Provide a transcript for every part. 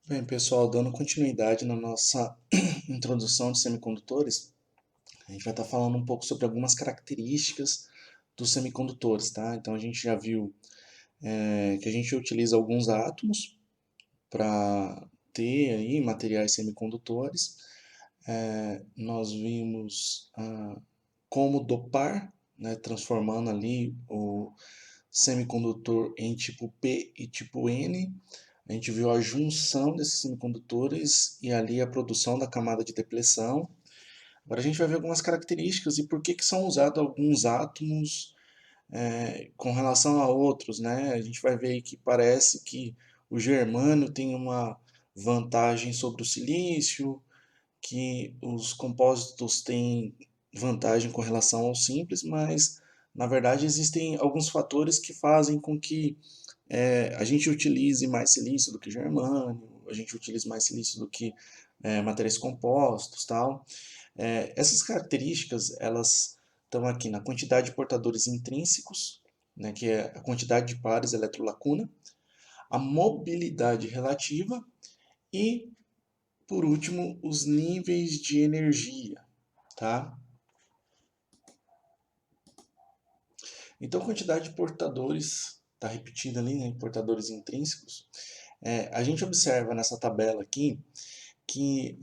Bem, pessoal, dando continuidade na nossa introdução de semicondutores, a gente vai estar falando um pouco sobre algumas características dos semicondutores, tá? Então a gente já viu que a gente utiliza alguns átomos para ter aí materiais semicondutores. Nós vimos como dopar, né, transformando ali o semicondutor em tipo P e tipo N. A gente viu a junção desses semicondutores e ali a produção da camada de depleção. Agora a gente vai ver algumas características e por que, que são usados alguns átomos com relação a outros, né? A gente vai ver aí que parece que o germânio tem uma vantagem sobre o silício, que os compósitos têm vantagem com relação ao simples, mas na verdade existem alguns fatores que fazem com que a gente utilize mais silício do que germânio, a gente utilize mais silício do que materiais compostos, tal. Essas características, elas estão aqui na quantidade de portadores intrínsecos, né, que é a quantidade de pares eletrolacuna, a mobilidade relativa e, por último, os níveis de energia, tá? Então, a quantidade de portadores, está repetida ali, né, portadores intrínsecos, a gente observa nessa tabela aqui que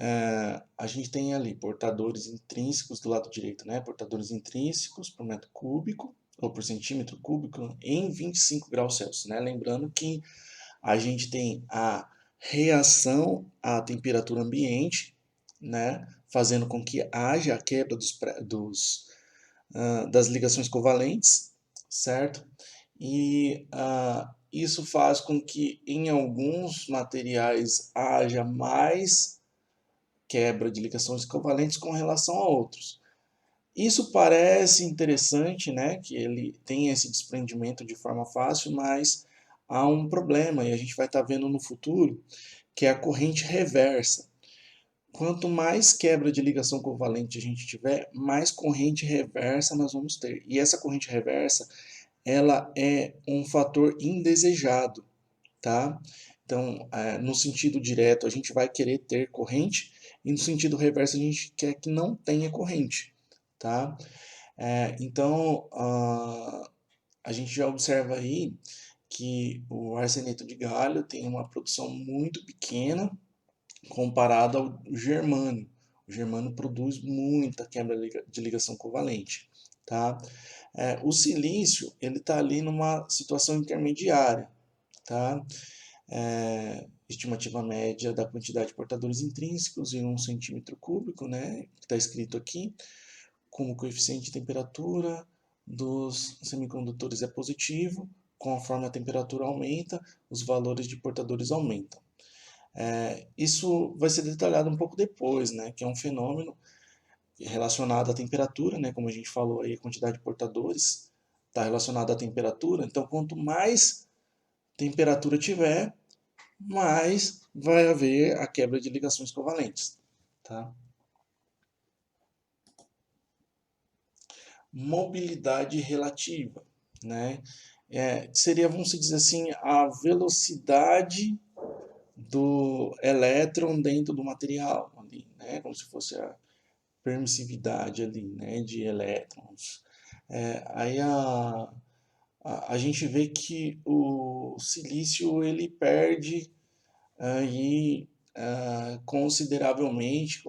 a gente tem ali portadores intrínsecos do lado direito, né? Portadores intrínsecos por metro cúbico ou por centímetro cúbico em 25 graus Celsius, né? Lembrando que a gente tem a reação à temperatura ambiente, né? Fazendo com que haja a quebra das ligações covalentes, certo? E isso faz com que em alguns materiais haja mais quebra de ligações covalentes com relação a outros. Isso parece interessante, né, que ele tem esse desprendimento de forma fácil, mas há um problema e a gente vai estar vendo no futuro, que é a corrente reversa. Quanto mais quebra de ligação covalente a gente tiver, mais corrente reversa nós vamos ter. E essa corrente reversa, ela é um fator indesejado, tá? Então, no sentido direto, a gente vai querer ter corrente, e no sentido reverso, a gente quer que não tenha corrente, tá? Então, a gente já observa aí que o arseneto de galho tem uma produção muito pequena comparado ao germânio. O germânio produz muita quebra de ligação covalente, tá? O silício, ele está ali numa situação intermediária, tá? Estimativa média da quantidade de portadores intrínsecos em 1 cm3, né? Está escrito aqui, como o coeficiente de temperatura dos semicondutores é positivo, conforme a temperatura aumenta, os valores de portadores aumentam. Isso vai ser detalhado um pouco depois, né? Que é um fenômeno relacionado à temperatura, né? Como a gente falou aí, a quantidade de portadores está relacionada à temperatura. Então, quanto mais temperatura tiver, mas vai haver a quebra de ligações covalentes. Tá? Mobilidade relativa, né? Seria, vamos dizer assim, a velocidade do elétron dentro do material, ali, né? Como se fosse a permissividade ali, né? De elétrons. Aí a gente vê que o silício ele perde aí consideravelmente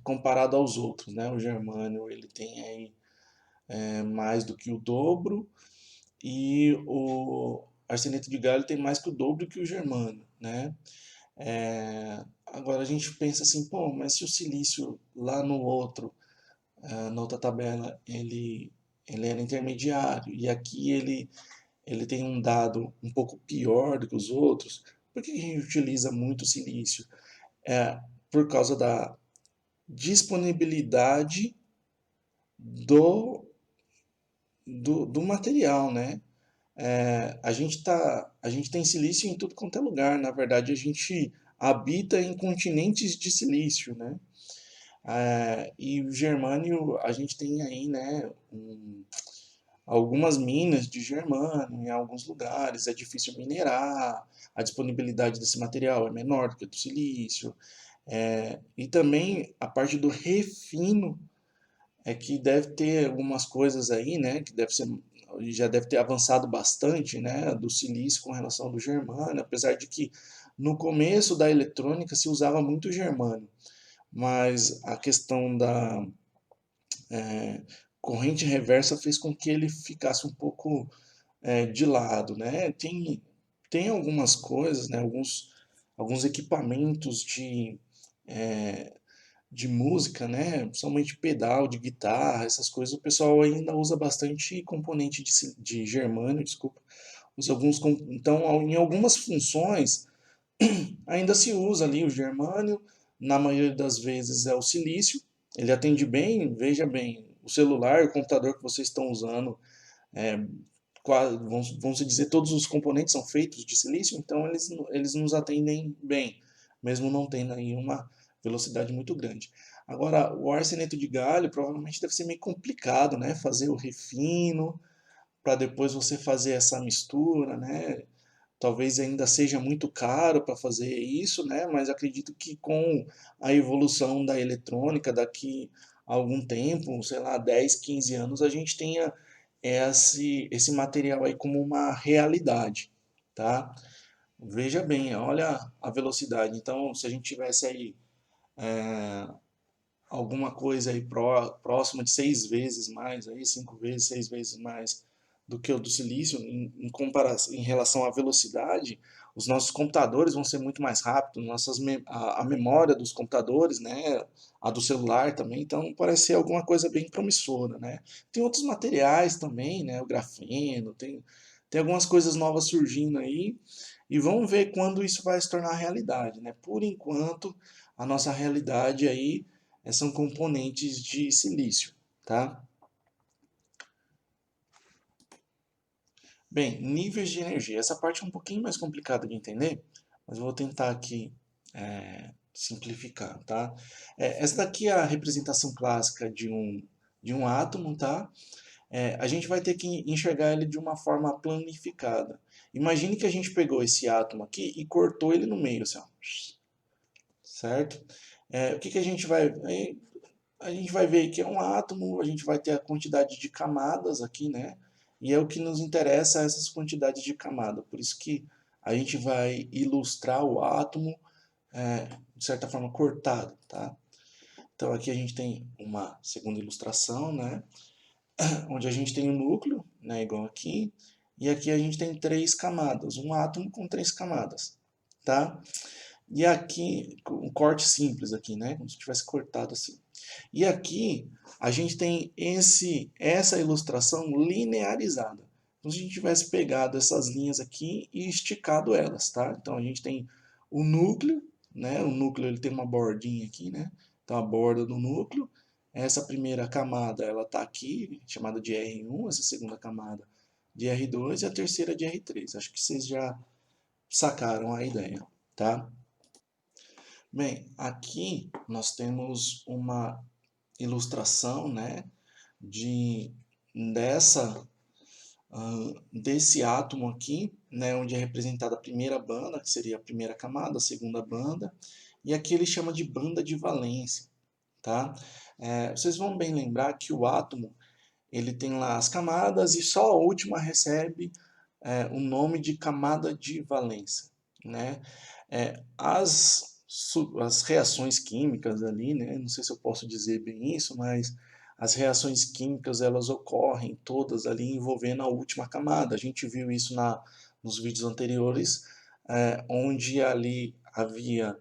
comparado aos outros, né? O germânio ele tem aí mais do que o dobro e o arseneto de galho tem mais que o dobro que o germânio, né? Agora a gente pensa assim, pô, mas se o silício lá no outro, na outra tabela, ele era intermediário e aqui ele tem um dado um pouco pior do que os outros, por que a gente utiliza muito silício? Por causa da disponibilidade do, do material, né? A gente tem silício em tudo quanto é lugar. Na verdade, a gente habita em continentes de silício, né? E o germânio, a gente tem aí, né, algumas minas de germânio em alguns lugares, é difícil minerar, a disponibilidade desse material é menor do que a do silício, e também a parte do refino é que deve ter algumas coisas aí, né, que deve ser, já deve ter avançado bastante, né, do silício com relação ao do germânio, apesar de que no começo da eletrônica se usava muito germânio, mas a questão da corrente reversa fez com que ele ficasse um pouco de lado, né? Tem algumas coisas, né, alguns equipamentos de música, né, principalmente pedal de guitarra, essas coisas, o pessoal ainda usa bastante componente de germânio, desculpa, usa então em algumas funções ainda se usa ali o germânio, na maioria das vezes é o silício, ele atende bem, veja bem, o celular, o computador que vocês estão usando, é, vamos se dizer, todos os componentes são feitos de silício, então eles nos atendem bem, mesmo não tendo aí uma velocidade muito grande. Agora, o arseneto de galho provavelmente deve ser meio complicado, né? Fazer o refino, para depois você fazer essa mistura, né? Talvez ainda seja muito caro para fazer isso, né? Mas acredito que com a evolução da eletrônica, daqui a algum tempo, sei lá, 10, 15 anos, a gente tenha esse material aí como uma realidade, tá? Veja bem, olha a velocidade. Então, se a gente tivesse aí alguma coisa aí próxima de 6 vezes mais, aí 5 vezes, 6 vezes mais do que o do silício, em comparação, em relação à velocidade, os nossos computadores vão ser muito mais rápidos, a memória dos computadores, né, a do celular também, então parece ser alguma coisa bem promissora, né. Tem outros materiais também, né, o grafeno, tem algumas coisas novas surgindo aí, e vamos ver quando isso vai se tornar realidade, né. Por enquanto, a nossa realidade aí são componentes de silício, tá? Bem, níveis de energia. Essa parte é um pouquinho mais complicada de entender, mas eu vou tentar aqui simplificar, tá? Essa daqui é a representação clássica de um átomo, tá? A gente vai ter que enxergar ele de uma forma planificada. Imagine que a gente pegou esse átomo aqui e cortou ele no meio, assim, ó, certo? O que que a gente vai ver que é um átomo, a gente vai ter a quantidade de camadas aqui, né? E é o que nos interessa essas quantidades de camada. Por isso que a gente vai ilustrar o átomo, de certa forma, cortado, tá? Então aqui a gente tem uma segunda ilustração, né? Onde a gente tem o núcleo, né? Igual aqui. E aqui a gente tem 3 camadas, um átomo com 3 camadas, tá? E aqui, um corte simples aqui, né? Como se tivesse cortado assim. E aqui a gente tem essa ilustração linearizada. Como se a gente tivesse pegado essas linhas aqui e esticado elas, tá? Então a gente tem o núcleo, né? O núcleo ele tem uma bordinha aqui, né? Então a borda do núcleo. Essa primeira camada ela está aqui, chamada de R1, essa segunda camada de R2 e a terceira de R3. Acho que vocês já sacaram a ideia, tá? Bem, aqui nós temos uma ilustração, né, de dessa desse átomo aqui, né, onde é representada a primeira banda, que seria a primeira camada, a segunda banda, e aqui ele chama de banda de valência, tá? Vocês vão bem lembrar que o átomo ele tem lá as camadas e só a última recebe o nome de camada de valência, né? As reações químicas ali, né? Não sei se eu posso dizer bem isso, mas as reações químicas elas ocorrem todas ali envolvendo a última camada. A gente viu isso nos vídeos anteriores, onde ali havia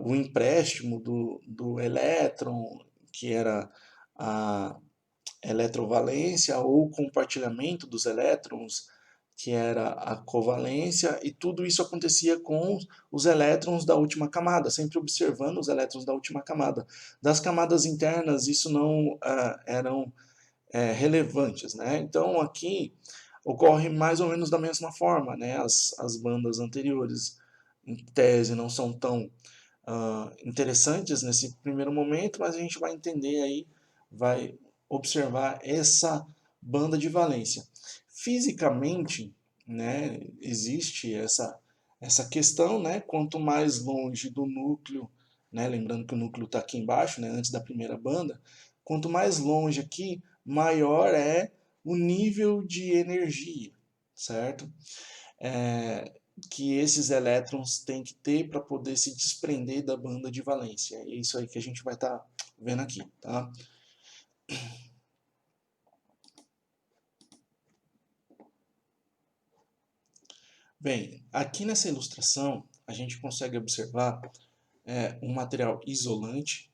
o empréstimo do elétron, que era a eletrovalência ou compartilhamento dos elétrons, que era a covalência, e tudo isso acontecia com os elétrons da última camada, sempre observando os elétrons da última camada. Das camadas internas, isso não eram relevantes, né? Então aqui ocorre mais ou menos da mesma forma, né? As bandas anteriores, em tese, não são tão interessantes nesse primeiro momento, mas a gente vai entender aí, vai observar essa banda de valência. Fisicamente, né, existe essa questão, né, quanto mais longe do núcleo, né, lembrando que o núcleo está aqui embaixo, né, antes da primeira banda, quanto mais longe aqui, maior é o nível de energia, certo? Que esses elétrons têm que ter para poder se desprender da banda de valência. É isso aí que a gente vai estar vendo aqui, tá? Bem, aqui nessa ilustração a gente consegue observar um material isolante,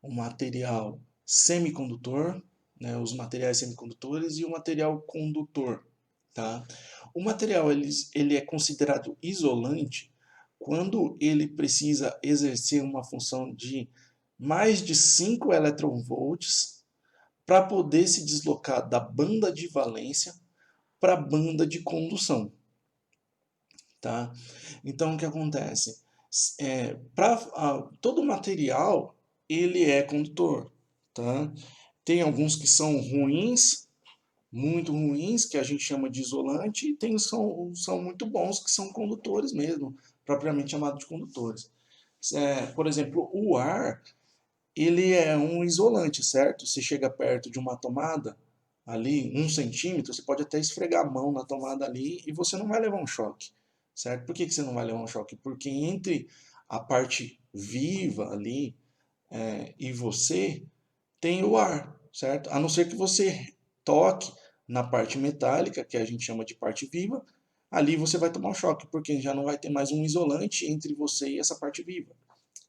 um material semicondutor, né, os materiais semicondutores e o material condutor. Tá? O material ele é considerado isolante quando ele precisa exercer uma função de mais de 5 eletronvolts para poder se deslocar da banda de valência para a banda de condução. Tá? Então, o que acontece? Todo material ele é condutor. Tá? Tem alguns que são ruins, muito ruins, que a gente chama de isolante, e tem são muito bons, que são condutores mesmo, propriamente chamados de condutores. Por exemplo, o ar, ele é um isolante, certo? Você chega perto de uma tomada, ali, 1 centímetro, você pode até esfregar a mão na tomada ali e você não vai levar um choque, certo? Por que você não vai levar um choque? Porque entre a parte viva ali e você, tem o ar, certo? A não ser que você toque na parte metálica, que a gente chama de parte viva, ali você vai tomar um choque, porque já não vai ter mais um isolante entre você e essa parte viva,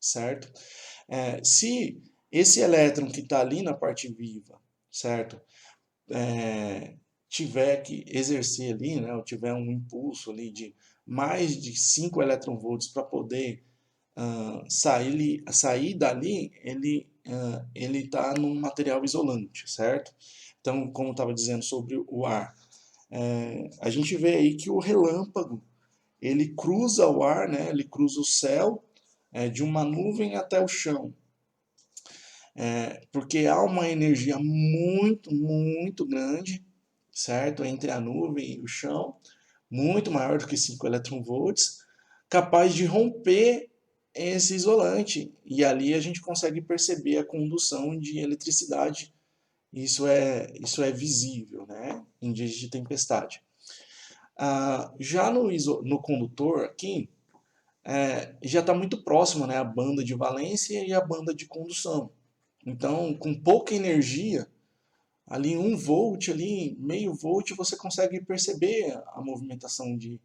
certo? Se esse elétron que está ali na parte viva, certo? Tiver que exercer ali, né, ou tiver um impulso ali de mais de 5 eletronvolts para poder sair dali, ele está num material isolante, certo? Então, como eu estava dizendo sobre o ar, a gente vê aí que o relâmpago ele cruza o ar, né? Ele cruza o céu de uma nuvem até o chão, porque há uma energia muito, muito grande, certo? Entre a nuvem e o chão, muito maior do que 5 eletronvolts, capaz de romper esse isolante. E ali a gente consegue perceber a condução de eletricidade. Isso é visível, né? Em dias de tempestade. Já no condutor aqui, já está muito próximo, né, a banda de valência e a banda de condução. Então, com pouca energia, ali 1 volt, ali meio volt, você consegue perceber a movimentação de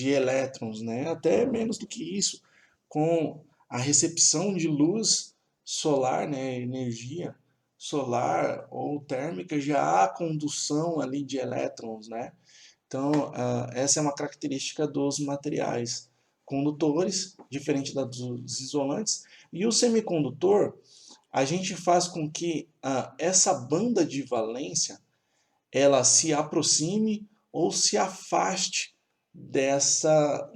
elétrons, né? Até menos do que isso, com a recepção de luz solar, né? Energia solar ou térmica, já há condução ali de elétrons, né? Então, essa é uma característica dos materiais condutores, diferente da dos isolantes. E o semicondutor, a gente faz com que essa banda de valência ela se aproxime ou se afaste dessa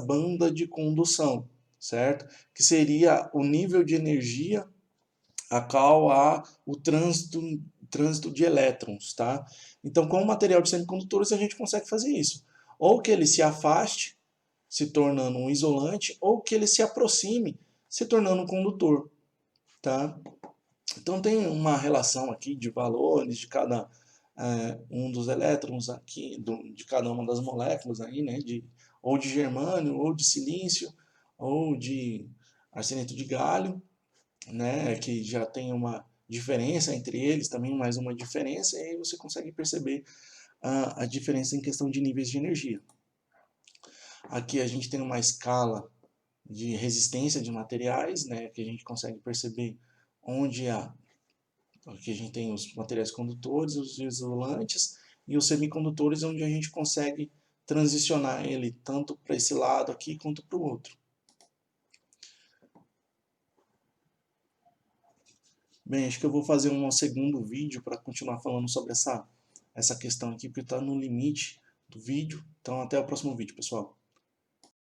banda de condução, certo? Que seria o nível de energia a qual há o trânsito de elétrons, tá? Então, com o material de semicondutores, a gente consegue fazer isso. Ou que ele se afaste, se tornando um isolante, ou que ele se aproxime, se tornando um condutor, tá? Então, tem uma relação aqui de valores de cada um dos elétrons aqui, de cada uma das moléculas aí, né? Ou de germânio, ou de silício, ou de arseneto de galho, né, que já tem uma diferença entre eles também, mais uma diferença, e aí você consegue perceber a diferença em questão de níveis de energia. Aqui a gente tem uma escala de resistência de materiais, né, que a gente consegue perceber onde aqui a gente tem os materiais condutores, os isolantes e os semicondutores, onde a gente consegue transicionar ele tanto para esse lado aqui quanto para o outro. Bem, acho que eu vou fazer um segundo vídeo para continuar falando sobre essa questão aqui, porque está no limite do vídeo. Então, até o próximo vídeo, pessoal.